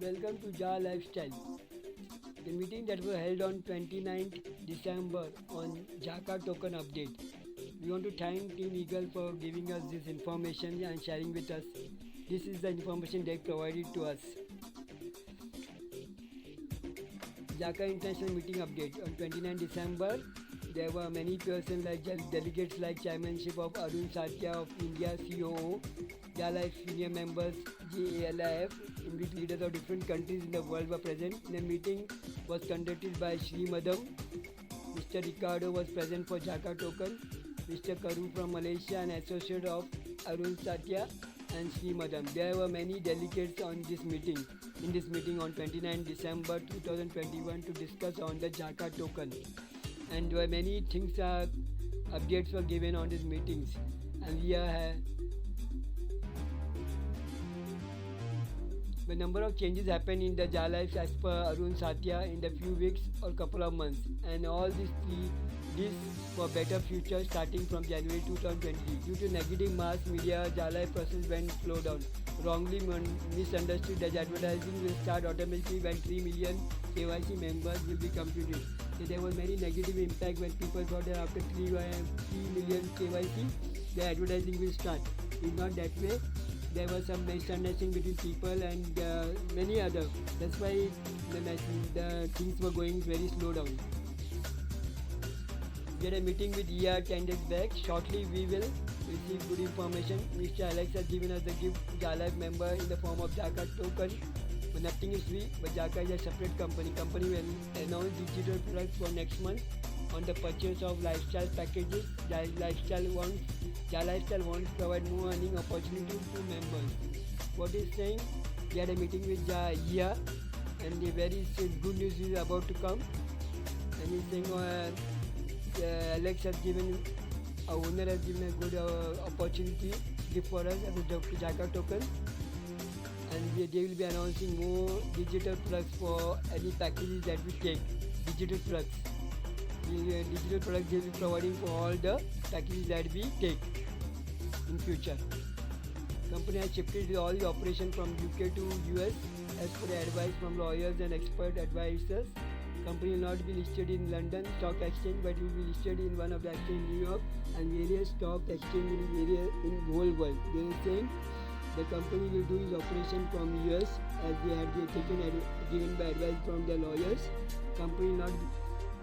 Welcome to Ja Lifestyle, the meeting that was held on 29th December on Jaka token update. We want to thank Team Eagle for giving us this information and sharing with us. This is the information they provided to us. Jaka International Meeting Update on 29 December. There were many persons like delegates like chairmanship of Arun Satya of India COO, JALIFE senior members GALIF, in which leaders of different countries in the world were present. The meeting was conducted by Sri Madam. Mr. Ricardo was present for Jaka token. Mr. Karu from Malaysia, an associate of Arun Satya, and Sri Madam. There were many delegates on this meeting. In this meeting on 29 December 2021 to discuss on the Jaka token, and there were many things updates were given on these meetings, and we are the number of changes happened in the JALIFE as per Arun Satya in the few weeks or couple of months, and all this for better future starting from January 2020. Due to negative mass media, JALIFE process went slow down. Wrongly misunderstood that advertising will start automatically when 3 million KYC members will be completed. So there was very negative impact when people thought that after 3 million KYC, the advertising will start. It's not that way. There was some misunderstanding between people and many other. That's why the things were going very slow down. We had a meeting with ER 10 days back. Shortly we will receive good information. Mr. Alex has given us the gift JALIFE member in the form of Jaka token. But nothing is free, but Jaka is a separate company. Company will announce digital products for next month on the purchase of lifestyle packages. JALIFE wants to provide more earning opportunities to members. What is saying? We had a meeting with Jia, and the very good news is about to come. And he's saying Alex has given, our owner has given a good opportunity gift for us as a Jaka token, and they will be announcing more digital products for any packages that we take. Digital products. Digital products they will be providing for all the packages that we take in future. Company has shifted all the operation from UK to US as per the advice from lawyers and expert advisors. Company will not be listed in London Stock Exchange, but will be listed in one of the exchange in New York and various stock exchange in whole world. They are saying the company will do its operation from US as they had given by advice from the lawyers.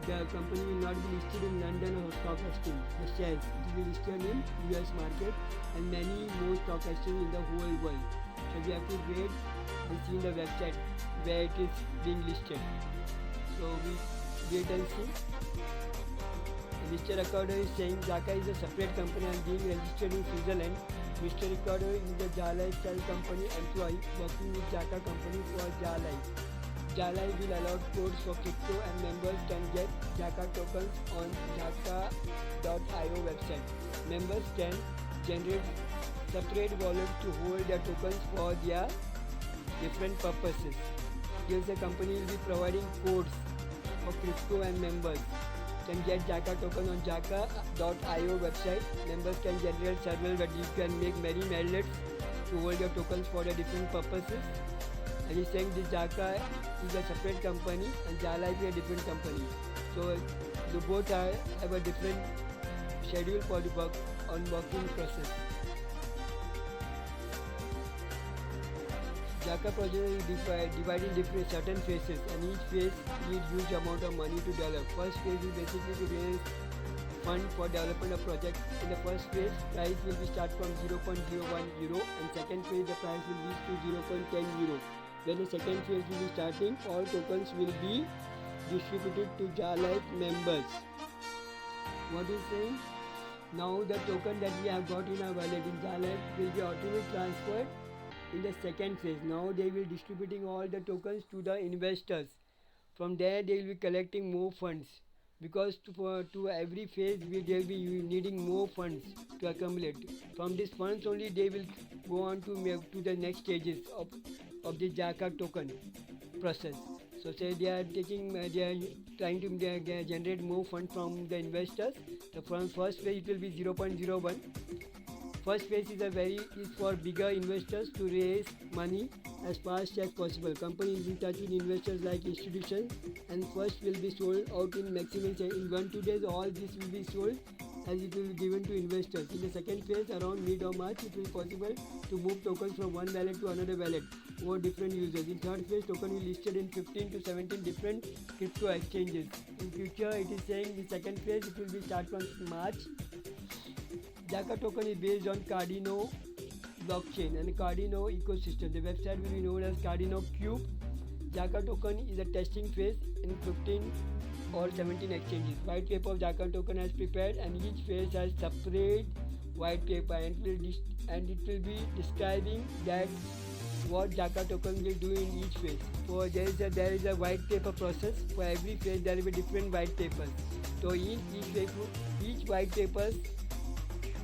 The company will not be listed in London or stock exchange. The shares it will be listed in US market and many more stock exchange in the whole world. So we have to wait and see in the website where it is being listed. So we wait and see. Mr. Ricardo is saying Jaka is a separate company and being registered in Switzerland. Mr. Ricardo is the JALIFE company employee working with Jaka company for JALIFE. JALIFE will allow codes for crypto and members can get Jaka tokens on Jaka.io website. Members can generate separate wallets to hold their tokens for their different purposes. Yes, the company will be providing codes for crypto and members can get Jaka token on Jaka.io website. Members can generate several that you can make many wallets to hold your tokens for the different purposes. And he's saying this Jaka is a separate company and JALIFE is a different company. So the both have a different schedule for the working process. Jaka project is divided into certain phases, and each phase needs huge amount of money to develop. First phase is basically to raise fund for development of project. In the first phase, price will be start from 0.01 euro, and second phase the price will reach to 0.10 euro. When the second phase will be starting, all tokens will be distributed to JALIFE members. What is saying? Now the token that we have got in our wallet in JALIFE will be automatically transferred in the second phase. Now they will distributing all the tokens to the investors. From there they will be collecting more funds because to every phase they will be needing more funds to accumulate. From these funds only they will go on to the next stages of the Jaka token process. So say they are trying to generate more funds from the investors. The first phase it will be 0.01. First phase is for bigger investors to raise money as fast as possible. Company is in touch with investors like institutions, and first will be sold out in maximum in 1-2 days. All this will be sold as it will be given to investors. In the second phase, around mid of March, it will be possible to move tokens from one wallet to another wallet over different users. In third phase, token will be listed in 15 to 17 different crypto exchanges. In future, it is saying the second phase it will be start from March. Jaka token is based on Cardano blockchain and Cardano ecosystem. The website will be known as Cardano Cube. Jaka token is a testing phase in 15 or 17 exchanges. White paper of Jaka token has prepared, and each phase has separate white paper, and it will be describing that what Jaka token will do in each phase. For there is a white paper process. For every phase there will be different white papers. So in each white papers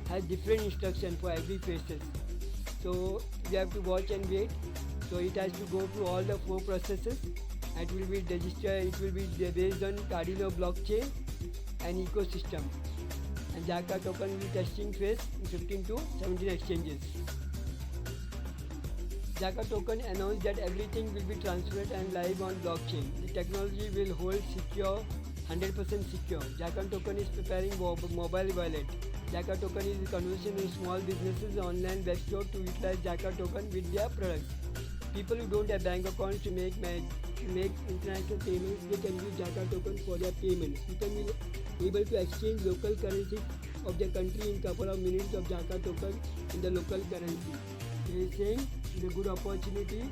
has different instruction for every phases. So you have to watch and wait. So it has to go through all the 4 processes. It will be registered. It will be based on Cardano blockchain and ecosystem. And Jaka token will be testing phase in 15 to 17 exchanges. Jaka token announced that everything will be transferred and live on blockchain. The technology will hold secure, 100% secure. Jaka token is preparing mobile wallet. Jaka token is conversion in small businesses online web store to utilize Jaka token with their products. People who don't have bank accounts to make international payments, they can use Jaka token for their payments. People will be able to exchange local currency of their country in couple of minutes of Jaka token in the local currency. They are saying it's a good opportunity.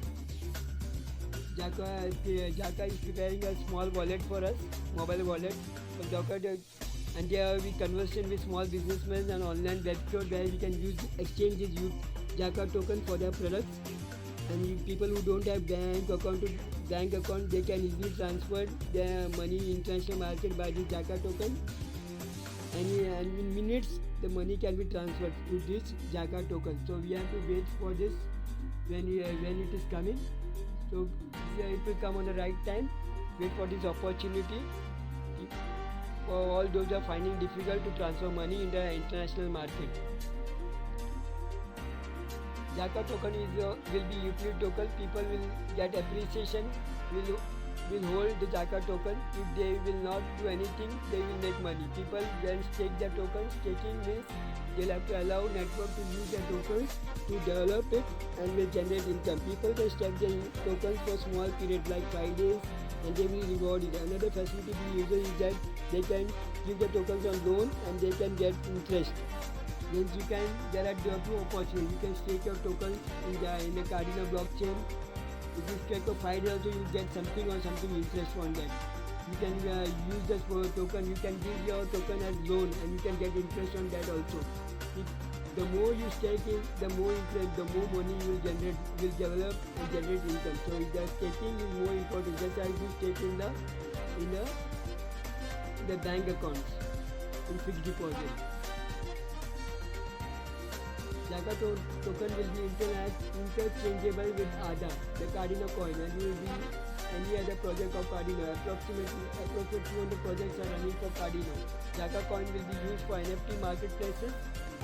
Jaka is preparing a small wallet for us, mobile wallet. And there will be conversion with small businessmen and online web store where we can use exchanges use Jaka token for their products. And people who don't have bank account, they can easily transfer their money in international market by the Jaka token. And in minutes, the money can be transferred to this Jaka token. So we have to wait for this when it is coming. So it will come on the right time. Wait for this opportunity. For all those who are finding difficult to transfer money in the international market. Jaka token will be utility token. People will get appreciation, will hold the Jaka token. If they will not do anything, they will make money. People then stake their tokens. Staking means they'll have to allow network to use their tokens to develop it and will generate income. People can stake their tokens for small periods like 5 days and they will reward it. Another facility for users is that they can give the tokens on loan and they can get interest. Then there are 2 opportunities. You can stake your tokens in the Cardano blockchain. If you stake for 5 days also, you get something interest on that. You can use this for token. You can give your token as loan and you can get interest on that also. The more you stake in, the more interest, the more money you will generate, will develop and generate income. So the staking is more important. Just as you stake in the bank accounts in fixed deposit. Jaka token will be interchangeable with ADA, the Cardano coin, and will be any other project of Cardano. Approximately 200 projects are running for Cardano. Jaka coin will be used for NFT marketplaces,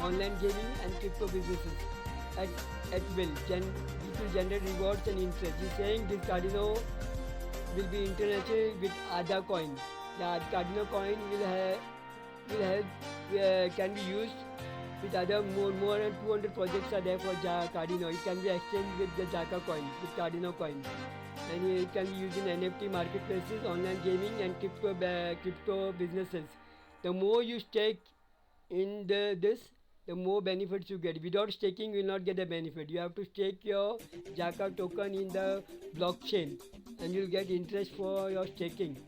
online gaming, and crypto businesses at will. It will generate rewards and interest. He's saying this Cardano will be interchangeable with ADA coin. The Cardano coin can be used with other more than 200 projects are there for Cardano. It can be exchanged with the Jaka coin, with Cardano coin. And it can be used in NFT marketplaces, online gaming and crypto businesses. The more you stake in this, the more benefits you get. Without staking, you will not get the benefit. You have to stake your Jaka token in the blockchain and you will get interest for your staking.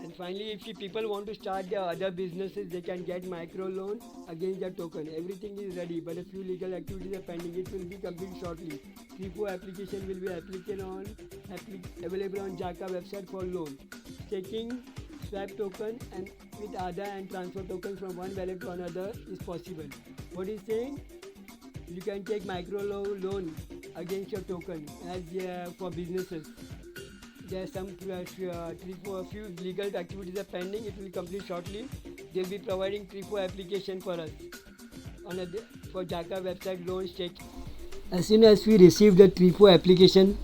And finally, if people want to start their other businesses, they can get micro loan against their token. Everything is ready, but a few legal activities are pending. It will be completed shortly. 3-4 application will be available on Jaka website for loan. Staking, swap token, and with ADA and transfer tokens from one wallet to another is possible. What is saying? You can take micro loan against your token as for businesses. There are some few legal activities are pending. It will complete shortly. They'll be providing 3-4 application for us. for Jaka website loan stake. As soon as we receive the TREFO application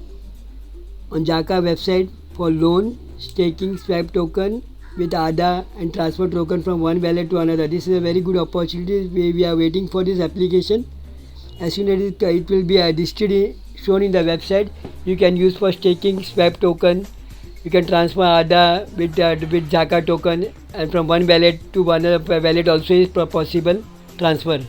on Jaka website for loan, staking, swap token with ADA and transfer token from one wallet to another. This is a very good opportunity. We are waiting for this application. As soon as it will be listed, shown in the website, you can use for staking, swap token. You can transfer ADA with Jaka token, and from one wallet to another wallet also is possible transfer.